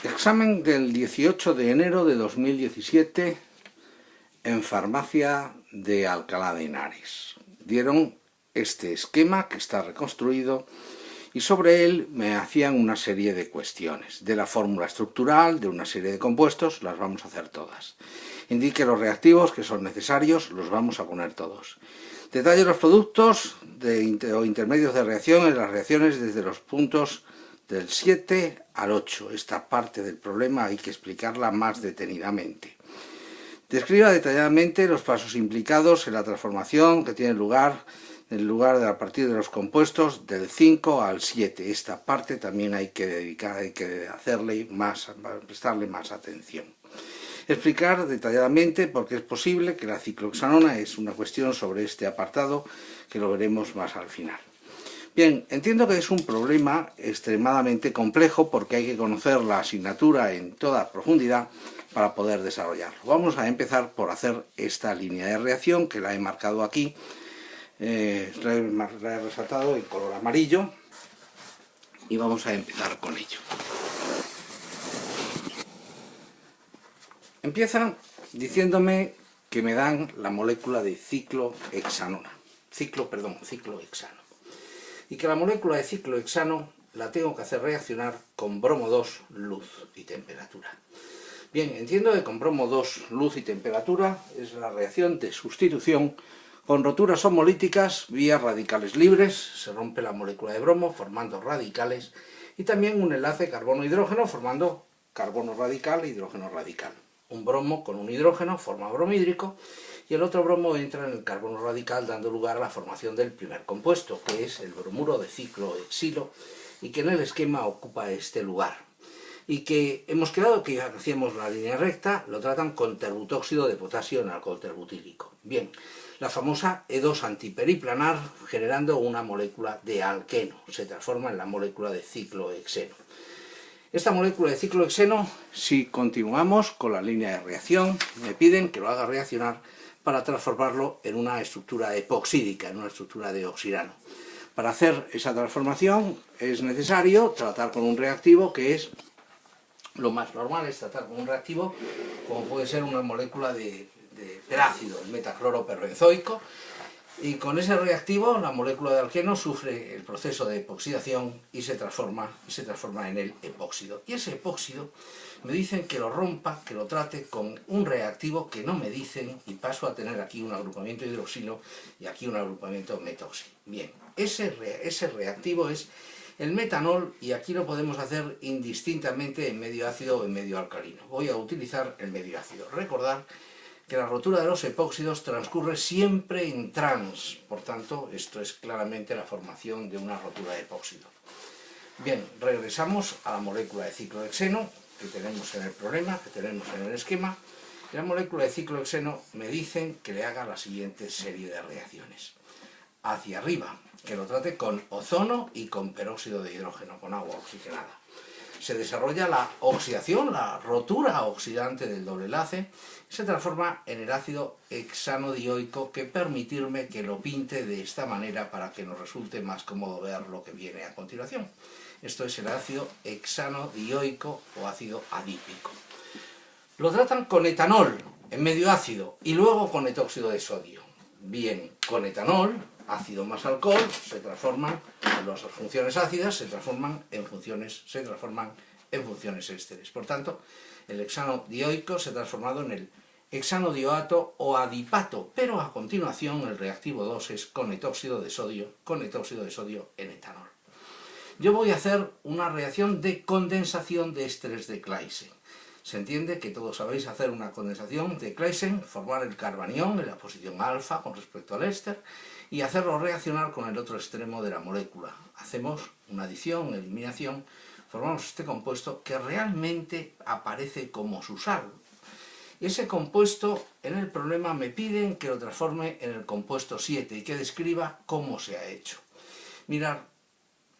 Examen del 18 de enero de 2017 en farmacia de Alcalá de Henares. Dieron este esquema que está reconstruido y sobre él me hacían una serie de cuestiones. De la fórmula estructural, de una serie de compuestos, las vamos a hacer todas. Indique los reactivos que son necesarios, los vamos a poner todos. Detalle los productos o intermedios de reacción en las reacciones desde los puntos del 7 al 8. Esta parte del problema hay que explicarla más detenidamente. Describa detalladamente los pasos implicados en la transformación que tiene lugar a partir de los compuestos del 5 al 7. Esta parte también hay que prestarle más atención. Explicar detalladamente por qué es posible que la ciclohexanona es una cuestión sobre este apartado que lo veremos más al final. Bien, entiendo que es un problema extremadamente complejo porque hay que conocer la asignatura en toda profundidad para poder desarrollarlo. Vamos a empezar por hacer esta línea de reacción que la he marcado aquí, la he resaltado en color amarillo y vamos a empezar con ello. Empiezan diciéndome que me dan la molécula de ciclohexano. Y que la molécula de ciclohexano la tengo que hacer reaccionar con bromo 2, luz y temperatura. Bien, entiendo que con bromo 2, luz y temperatura es la reacción de sustitución con roturas homolíticas vía radicales libres. Se rompe la molécula de bromo formando radicales y también un enlace carbono-hidrógeno formando carbono radical e hidrógeno radical. Un bromo con un hidrógeno forma bromhídrico y el otro bromo entra en el carbono radical dando lugar a la formación del primer compuesto, que es el bromuro de ciclohexilo y que en el esquema ocupa este lugar. Y que hemos quedado que ya hacíamos la línea recta, lo tratan con terbutóxido de potasio en alcohol terbutílico. Bien, la famosa E2 antiperiplanar generando una molécula de alqueno, se transforma en la molécula de ciclohexeno. Esta molécula de ciclohexeno, si continuamos con la línea de reacción, me piden que lo haga reaccionar para transformarlo en una estructura epoxídica, en una estructura de oxirano. Para hacer esa transformación es necesario tratar con un reactivo que es, lo más normal es tratar con un reactivo como puede ser una molécula de perácido, el metacloroperbenzoico, y con ese reactivo la molécula de alqueno sufre el proceso de epoxidación y se transforma en el epóxido. Y ese epóxido me dicen que lo rompa, que lo trate con un reactivo que no me dicen y paso a tener aquí un agrupamiento hidroxilo y aquí un agrupamiento metoxi. Bien, ese reactivo es el metanol y aquí lo podemos hacer indistintamente en medio ácido o en medio alcalino. Voy a utilizar el medio ácido. Recordar que la rotura de los epóxidos transcurre siempre en trans, por tanto, esto es claramente la formación de una rotura de epóxido. Bien, regresamos a la molécula de ciclohexeno que tenemos en el problema, que tenemos en el esquema. Y la molécula de ciclohexeno me dicen que le haga la siguiente serie de reacciones. Hacia arriba, que lo trate con ozono y con peróxido de hidrógeno, con agua oxigenada. Se desarrolla la oxidación, la rotura oxidante del doble enlace, y se transforma en el ácido hexanodioico, que permitirme que lo pinte de esta manera para que nos resulte más cómodo ver lo que viene a continuación. Esto es el ácido hexanodioico o ácido adípico. Lo tratan con etanol en medio ácido y luego con etóxido de sodio. Bien, con etanol, ácido más alcohol, se transforman las funciones ácidas, se transforman en funciones ésteres. Por tanto, el hexanodioico se ha transformado en el hexanodioato o adipato, pero a continuación el reactivo 2 es con etóxido de sodio en etanol. Yo voy a hacer una reacción de condensación de ésteres de Claisen. Se entiende que todos sabéis hacer una condensación de Claisen, formar el carbanión en la posición alfa con respecto al éster y hacerlo reaccionar con el otro extremo de la molécula. Hacemos una adición, una eliminación, formamos este compuesto que realmente aparece como su sal. Y ese compuesto en el problema me piden que lo transforme en el compuesto 7 y que describa cómo se ha hecho. Mirad,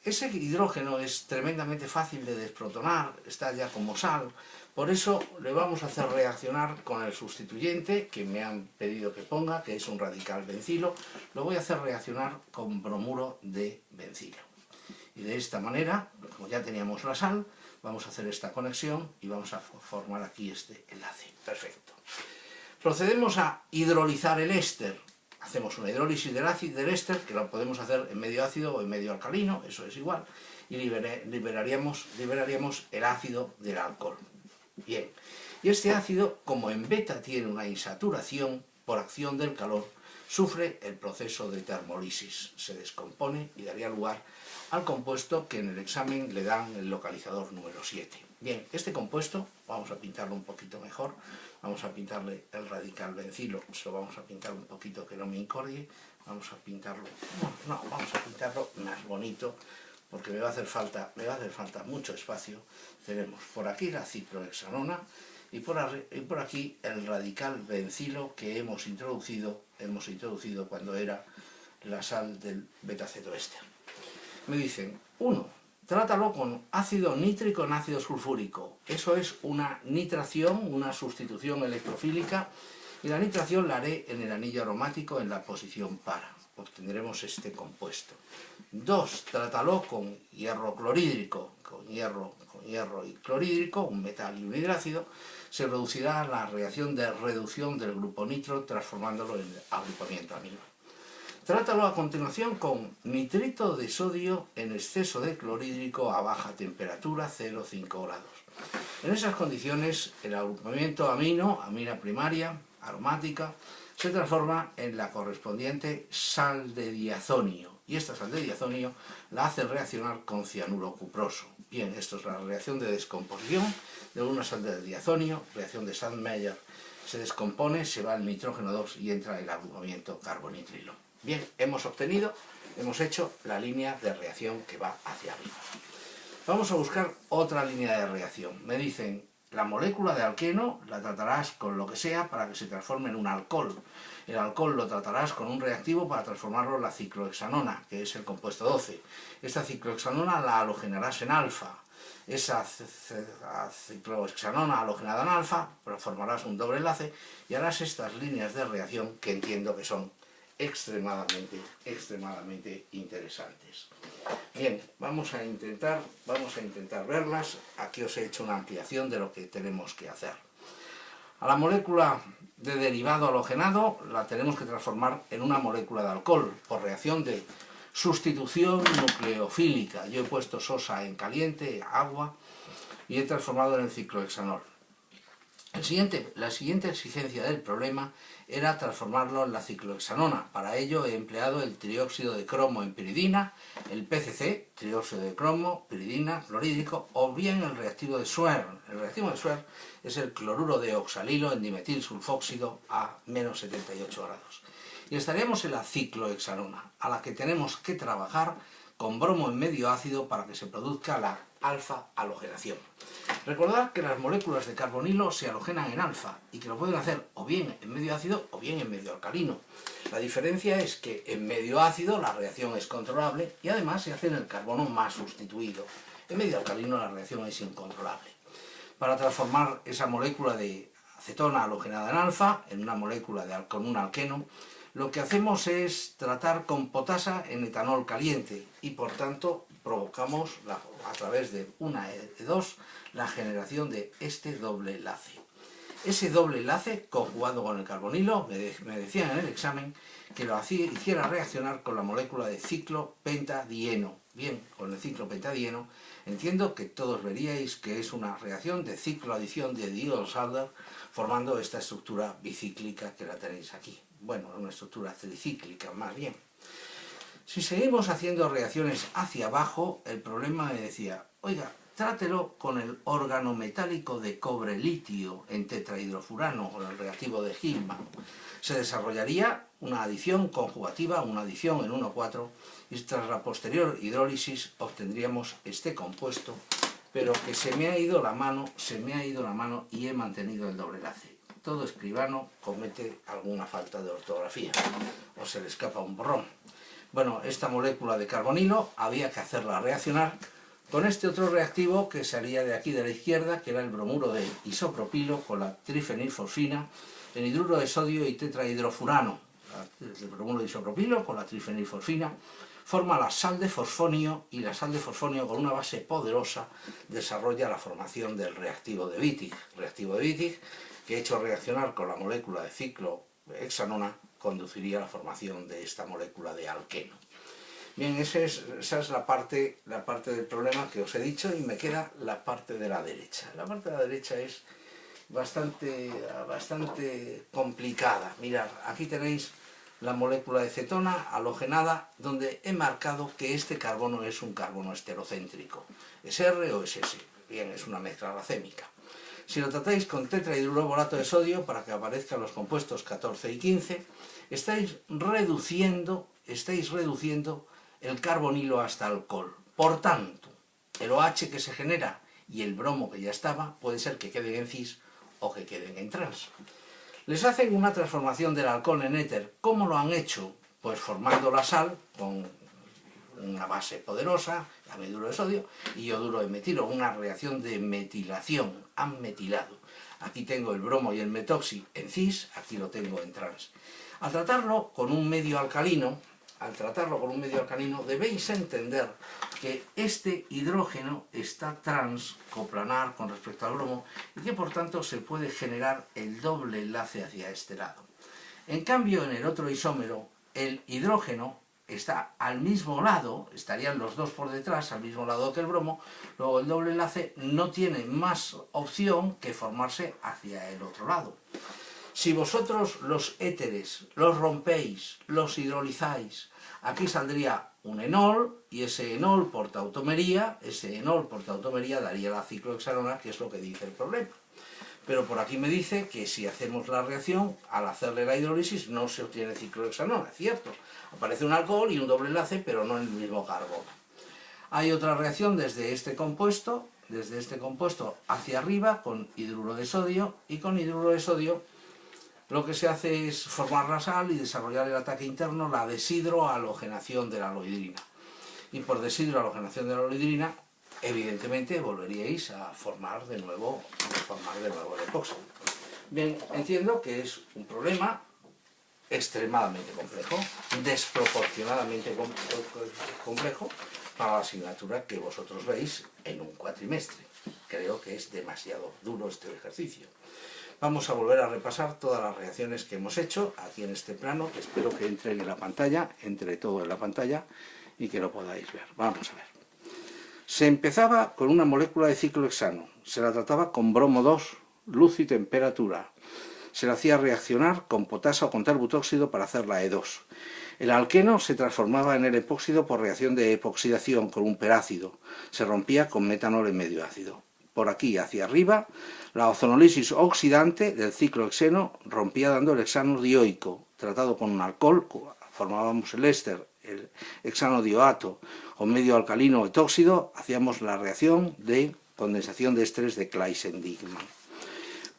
ese hidrógeno es tremendamente fácil de desprotonar, está ya como sal, por eso le vamos a hacer reaccionar con el sustituyente que me han pedido que ponga, que es un radical bencilo, lo voy a hacer reaccionar con bromuro de bencilo. Y de esta manera, como ya teníamos la sal, vamos a hacer esta conexión y vamos a formar aquí este enlace. Perfecto. Procedemos a hidrolizar el éster. Hacemos una hidrólisis del éster, que lo podemos hacer en medio ácido o en medio alcalino, eso es igual, y liberaríamos el ácido del alcohol. Bien, y este ácido, como en beta tiene una insaturación por acción del calor, sufre el proceso de termólisis, se descompone y daría lugar al compuesto que en el examen le dan el localizador número 7. Bien, este compuesto, vamos a pintarlo un poquito mejor, vamos a pintarle el radical bencilo, se lo vamos a pintar un poquito que no me incordie, vamos a pintarlo, vamos a pintarlo más bonito, porque me va a hacer falta mucho espacio. Tenemos por aquí la ciclohexanona y por aquí el radical bencilo que hemos introducido cuando era la sal del beta-cetoéster. Me dicen, 1, trátalo con ácido nítrico en ácido sulfúrico. Eso es una nitración, una sustitución electrofílica, y la nitración la haré en el anillo aromático en la posición para. Obtendremos este compuesto. 2, trátalo con hierro clorhídrico, con hierro y clorhídrico, un metal y un hidrácido. Se producirá la reacción de reducción del grupo nitro transformándolo en agrupamiento amino. Trátalo a continuación con nitrito de sodio en exceso de clorhídrico a baja temperatura, 0,5 grados. En esas condiciones, el agrupamiento amina primaria, aromática, se transforma en la correspondiente sal de diazonio. Y esta sal de diazonio la hace reaccionar con cianuro cuproso. Bien, esto es la reacción de descomposición de una sal de diazonio, reacción de Sandmeyer. Se descompone, se va al nitrógeno 2 y entra el agrupamiento carbonitrilo. Bien, hemos hecho la línea de reacción que va hacia arriba. Vamos a buscar otra línea de reacción. Me dicen, la molécula de alqueno la tratarás con lo que sea para que se transforme en un alcohol. El alcohol lo tratarás con un reactivo para transformarlo en la ciclohexanona, que es el compuesto 12. Esta ciclohexanona la halogenarás en alfa. Esa ciclohexanona halogenada en alfa, formarás un doble enlace y harás estas líneas de reacción que entiendo que son extremadamente interesantes. Bien, vamos a intentar verlas. Aquí os he hecho una ampliación de lo que tenemos que hacer. A la molécula de derivado halogenado la tenemos que transformar en una molécula de alcohol por reacción de sustitución nucleofílica. Yo he puesto sosa en caliente, agua, y he transformado en el ciclohexanol. La siguiente exigencia del problema era transformarlo en la ciclohexanona. Para ello he empleado el trióxido de cromo en piridina, el PCC, trióxido de cromo, piridina, clorhídrico, o bien el reactivo de Schwer. El reactivo de Schwer es el cloruro de oxalilo en dimetil sulfóxido a menos 78 grados. Y estaríamos en la ciclohexanona, a la que tenemos que trabajar con bromo en medio ácido para que se produzca la alfa halogenación. Recordad que las moléculas de carbonilo se halogenan en alfa y que lo pueden hacer o bien en medio ácido o bien en medio alcalino. La diferencia es que en medio ácido la reacción es controlable y además se hace en el carbono más sustituido. En medio alcalino la reacción es incontrolable. Para transformar esa molécula de acetona halogenada en alfa en una molécula con un alqueno, lo que hacemos es tratar con potasa en etanol caliente y por tanto provocamos a través de una E2 la generación de este doble enlace. Ese doble enlace conjugado con el carbonilo me decían en el examen que lo hiciera reaccionar con la molécula de ciclopentadieno. Bien, con el ciclopentadieno entiendo que todos veríais que es una reacción de cicloadición de Diels-Alder formando esta estructura bicíclica que la tenéis aquí. Bueno, una estructura tricíclica más bien. Si seguimos haciendo reacciones hacia abajo, el problema me decía, oiga, trátelo con el órgano metálico de cobre-litio en tetrahidrofurano, con el reactivo de Hillman. Se desarrollaría una adición conjugativa, una adición en 1,4, y tras la posterior hidrólisis obtendríamos este compuesto, pero que se me ha ido la mano y he mantenido el doble enlace. Todo escribano comete alguna falta de ortografía, o se le escapa un borrón. Bueno, esta molécula de carbonilo había que hacerla reaccionar con este otro reactivo que salía de aquí de la izquierda, que era el bromuro de isopropilo con la trifenilfosfina, en hidruro de sodio y tetrahidrofurano. El bromuro de isopropilo con la trifenilfosfina forma la sal de fosfonio, y la sal de fosfonio con una base poderosa desarrolla la formación del reactivo de Wittig. Reactivo de Wittig que, hecho reaccionar con la molécula de ciclohexanona, conduciría a la formación de esta molécula de alqueno. Bien, esa es la parte del problema que os he dicho, y me queda la parte de la derecha. La parte de la derecha es bastante complicada. Mirad, aquí tenéis la molécula de cetona halogenada, donde he marcado que este carbono es un carbono esterocéntrico. ¿Es R o es S? Bien, es una mezcla racémica. Si lo tratáis con tetrahidroborato de sodio, para que aparezcan los compuestos 14 y 15, estáis reduciendo el carbonilo hasta alcohol. Por tanto, el OH que se genera y el bromo que ya estaba, puede ser que queden en cis o que queden en trans. Les hacen una transformación del alcohol en éter. ¿Cómo lo han hecho? Pues formando la sal con una base poderosa, amiduro de sodio, y yoduro de metilo, una reacción de metilación, han metilado. Aquí tengo el bromo y el metoxi en cis, aquí lo tengo en trans. Al tratarlo con un medio alcalino, debéis entender que este hidrógeno está trans, coplanar con respecto al bromo, y que por tanto se puede generar el doble enlace hacia este lado. En cambio, en el otro isómero, el hidrógeno está al mismo lado, estarían los dos por detrás, al mismo lado que el bromo, luego el doble enlace no tiene más opción que formarse hacia el otro lado. Si vosotros los éteres los rompéis, los hidrolizáis, aquí saldría un enol, y ese enol por tautomería daría la ciclohexanona, que es lo que dice el problema. Pero por aquí me dice que si hacemos la reacción, al hacerle la hidrólisis no se obtiene ciclohexanona, es cierto. Aparece un alcohol y un doble enlace, pero no en el mismo carbono. Hay otra reacción desde este compuesto hacia arriba con hidruro de sodio, y con hidruro de sodio lo que se hace es formar la sal y desarrollar el ataque interno, la deshidrohalogenación de la aloidrina. Y por deshidrohalogenación de la aloidrina, evidentemente volveríais a formar de nuevo el epóxido. Bien, entiendo que es un problema extremadamente complejo, desproporcionadamente complejo para la asignatura que vosotros veis en un cuatrimestre. Creo que es demasiado duro este ejercicio. Vamos a volver a repasar todas las reacciones que hemos hecho aquí en este plano, que espero que entre todo en la pantalla y que lo podáis ver. Vamos a ver. Se empezaba con una molécula de ciclohexano, se la trataba con bromo 2, luz y temperatura. Se la hacía reaccionar con potasa o con terbutóxido para hacer la E2. El alqueno se transformaba en el epóxido por reacción de epoxidación con un perácido. Se rompía con metanol en medio ácido. Por aquí hacia arriba, la ozonolisis oxidante del ciclohexeno rompía dando el hexano dioico. Tratado con un alcohol, formábamos el éster, el hexano dioato o medio alcalino etóxido, hacíamos la reacción de condensación de ésteres de Claisen-Diekmann.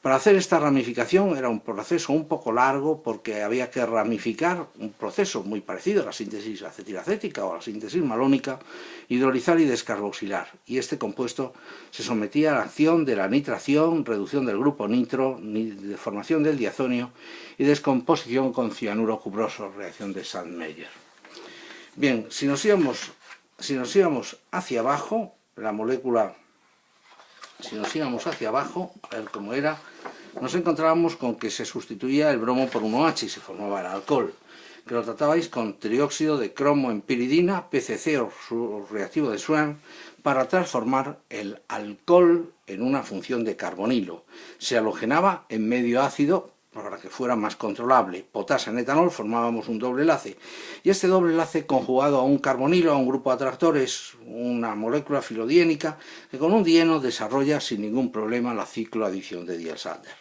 Para hacer esta ramificación era un proceso un poco largo, porque había que ramificar un proceso muy parecido a la síntesis acetilacética o a la síntesis malónica, hidrolizar y descarboxilar. Y este compuesto se sometía a la acción de la nitración, reducción del grupo nitro, deformación del diazonio y descomposición con cianuro cuproso, reacción de Sandmeyer. Bien, si nos íbamos hacia abajo, la molécula... Si nos íbamos hacia abajo, a ver cómo era, nos encontrábamos con que se sustituía el bromo por un OH y se formaba el alcohol, que lo tratabais con trióxido de cromo en piridina, PCC o su reactivo de Schwann, para transformar el alcohol en una función de carbonilo. Se halogenaba en medio ácido para que fuera más controlable. Potasa en etanol, formábamos un doble enlace, y este doble enlace conjugado a un carbonilo, a un grupo de atractores, una molécula filodiénica, que con un dieno desarrolla sin ningún problema la cicloadición de Diels-Alder.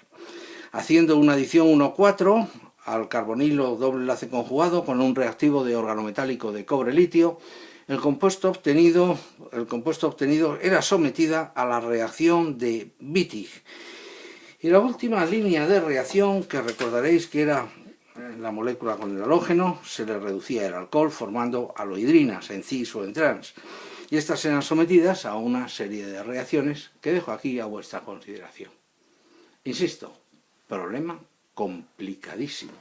Haciendo una adición 1,4 al carbonilo doble enlace conjugado con un reactivo de organometálico de cobre-litio, el compuesto obtenido era sometida a la reacción de Wittig. Y la última línea de reacción, que recordaréis que era la molécula con el halógeno, se le reducía el alcohol formando aloidrinas en cis o en trans. Y estas eran sometidas a una serie de reacciones que dejo aquí a vuestra consideración. Insisto, problema complicadísimo.